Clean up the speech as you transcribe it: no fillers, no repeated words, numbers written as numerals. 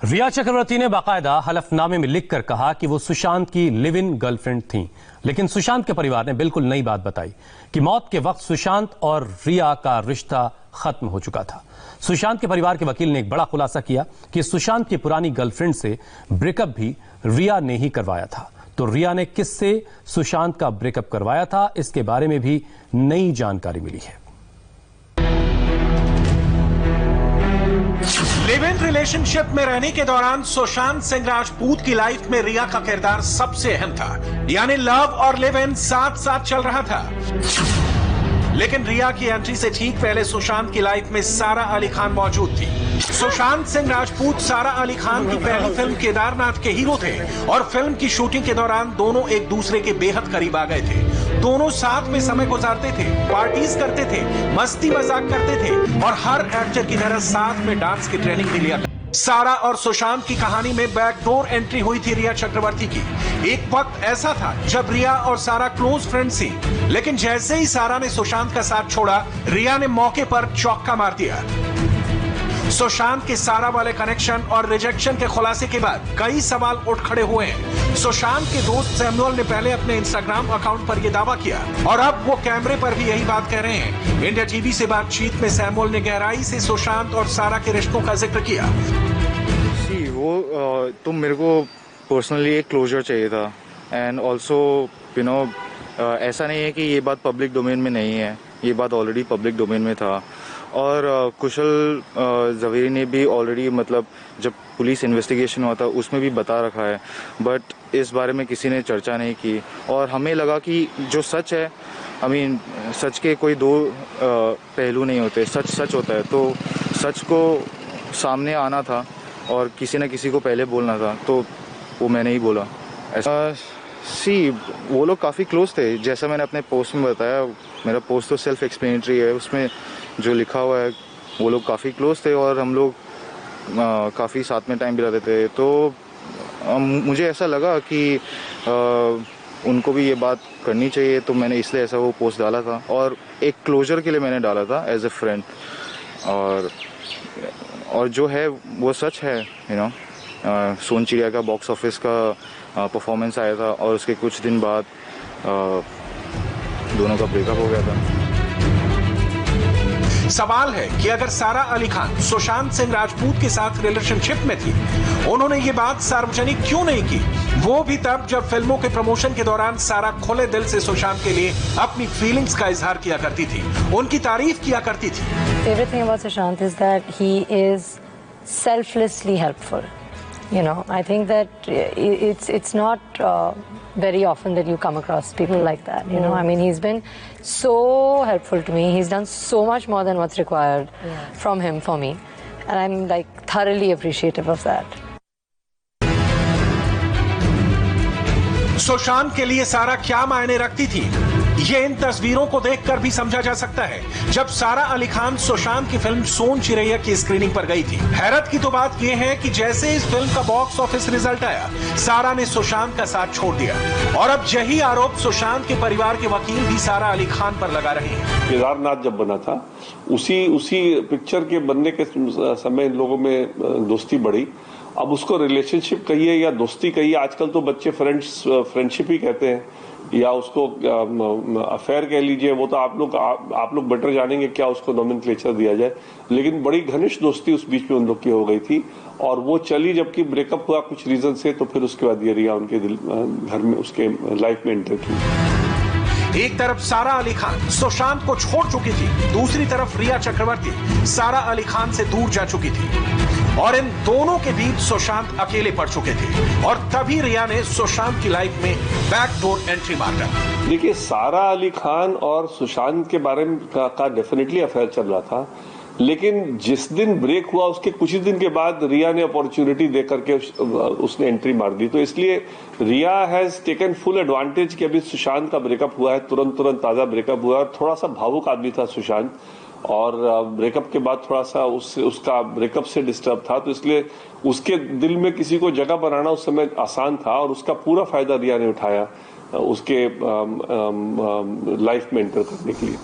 रिया चक्रवर्ती ने बाकायदा हलफनामे में लिखकर कहा कि वो सुशांत की लिव इन गर्लफ्रेंड थीं, लेकिन सुशांत के परिवार ने बिल्कुल नई बात बताई कि मौत के वक्त सुशांत और रिया का रिश्ता खत्म हो चुका था। सुशांत के परिवार के वकील ने एक बड़ा खुलासा किया कि सुशांत की पुरानी गर्लफ्रेंड से ब्रेकअप भी रिया ने ही करवाया था। तो रिया ने किससे सुशांत का ब्रेकअप करवाया था, इसके बारे में भी नई जानकारी मिली है। लिव इन रिलेशनशिप में रहने के दौरान सुशांत सिंह राजपूत की लाइफ में रिया का किरदार सबसे अहम था, यानी लव और लिव इन साथ साथ चल रहा था। लेकिन रिया की एंट्री से ठीक पहले सुशांत की लाइफ में सारा अली खान मौजूद थी। सुशांत सिंह राजपूत सारा अली खान की पहली फिल्म केदारनाथ के हीरो थे और फिल्म की शूटिंग के दौरान दोनों एक दूसरे के बेहद करीब आ गए थे। दोनों साथ में समय गुजारते थे, पार्टीज करते थे, मस्ती मजाक करते थे और हर एक्टर की तरह साथ में डांस की ट्रेनिंग भी लिया। सारा और सुशांत की कहानी में बैकडोर एंट्री हुई थी रिया चक्रवर्ती की। एक वक्त ऐसा था जब रिया और सारा क्लोज फ्रेंड्स थी, लेकिन जैसे ही सारा ने सुशांत का साथ छोड़ा, रिया ने मौके पर चौका मार दिया। सुशांत के सारा वाले कनेक्शन और रिजेक्शन के खुलासे के बाद कई सवाल उठ खड़े हुए हैं। सुशांत के दोस्त सैमुअल ने पहले अपने इंस्टाग्राम अकाउंट पर यह दावा किया और अब वो कैमरे पर भी यही बात कह रहे हैं। इंडिया टीवी से बातचीत में सैमुअल ने गहराई से सुशांत और सारा के रिश्तों का जिक्र किया। वो तो मेरे को पर्सनली एक क्लोजर चाहिए था एंड ऑल्सो ऐसा नहीं है कि ये बात पब्लिक डोमेन में नहीं है, ये बात ऑलरेडी पब्लिक डोमेन में था। और कुशल जवेरी ने भी ऑलरेडी जब पुलिस इन्वेस्टिगेशन हुआ था उसमें भी बता रखा है, बट इस बारे में किसी ने चर्चा नहीं की। और हमें लगा कि जो सच है, सच के कोई दो पहलू नहीं होते, सच सच होता है, तो सच को सामने आना था और किसी न किसी को पहले बोलना था, तो वो मैंने ही बोला। ऐसा वो लोग काफ़ी क्लोज थे, जैसा मैंने अपने पोस्ट में बताया। मेरा पोस्ट तो सेल्फ एक्सप्लेनेटरी है, उसमें जो लिखा हुआ है वो लोग काफ़ी क्लोज थे और हम लोग काफ़ी साथ में टाइम बिताते थे। तो मुझे ऐसा लगा कि उनको भी ये बात करनी चाहिए, तो मैंने इसलिए ऐसा वो पोस्ट डाला था और एक क्लोजर के लिए मैंने डाला था एज ए फ्रेंड। और जो है वो सच है। सोन चिड़िया का बॉक्स ऑफिस का परफॉर्मेंस आया था और उसके कुछ दिन बाद दोनों का ब्रेकअप हो गया था। सवाल है कि अगर सारा अली खान सुशांत सिंह राजपूत के साथ रिलेशनशिप में थी, उन्होंने ये बात सार्वजनिक क्यों नहीं की, वो भी तब जब फिल्मों के प्रमोशन के दौरान सारा खुले दिल से सुशांत के लिए अपनी फीलिंग्स का इजहार किया करती थी, उनकी तारीफ किया करती थी। Favorite thing about Sushant is that he is selflessly helpful. I think that it's not very often that you come across people like that. He's been so helpful to me. He's done so much more than what's required from him for me, and I'm thoroughly appreciative of that. Sushant के लिए सारा क्या मायने रखती थी, ये इन तस्वीरों को देखकर भी समझा जा सकता है। जब सारा अली खान सुशांत की फिल्म सोन चिड़ैया की स्क्रीनिंग पर गई थी, हैरत की तो बात यह है कि जैसे इस फिल्म का बॉक्स ऑफिस रिजल्ट आया, सारा ने सुशांत का साथ छोड़ दिया और अब यही आरोप सुशांत के परिवार के वकील भी सारा अली खान पर लगा रहे हैं। केदारनाथ जब बना था, उसी पिक्चर के बनने के समय इन लोगों में दोस्ती बढ़ी। अब उसको रिलेशनशिप कहिए या दोस्ती कहिए, आजकल तो बच्चे फ्रेंडशिप ही कहते हैं, या उसको अफेयर कह लीजिए, वो तो आप लोग बेटर जानेंगे क्या उसको नोमेनक्लेचर दिया जाए। लेकिन बड़ी घनिष्ठ दोस्ती उस बीच में उन लोग की हो गई थी और वो चली, जबकि ब्रेकअप हुआ कुछ रीजन से, तो फिर उसके बाद ये रिया उनके घर में, उसके लाइफ में एंटर की। एक तरफ सारा अली खान सुशांत को छोड़ चुकी थी, दूसरी तरफ रिया चक्रवर्ती सारा अली खान से दूर जा चुकी थी और इन दोनों के बीच सुशांत अकेले पड़ चुके थे और तभी रिया ने सुशांत की लाइफ में बैकडोर एंट्री मारा। देखिए, सारा अली खान और सुशांत के बारे में का डेफिनेटली अफेयर चल रहा था, लेकिन जिस दिन ब्रेक हुआ उसके कुछ ही दिन के बाद रिया ने अपॉर्चुनिटी दे करके उसने एंट्री मार दी। तो इसलिए रिया हैज टेकन फुल एडवांटेज कि अभी सुशांत का ब्रेकअप हुआ है, तुरंत ताजा ब्रेकअप हुआ है और थोड़ा सा भावुक आदमी था सुशांत, और ब्रेकअप के बाद थोड़ा सा उसका ब्रेकअप से डिस्टर्ब था, तो इसलिए उसके दिल में किसी को जगह बनाना उस समय आसान था और उसका पूरा फायदा रिया ने उठाया उसके लाइफ में एंटर करने के लिए।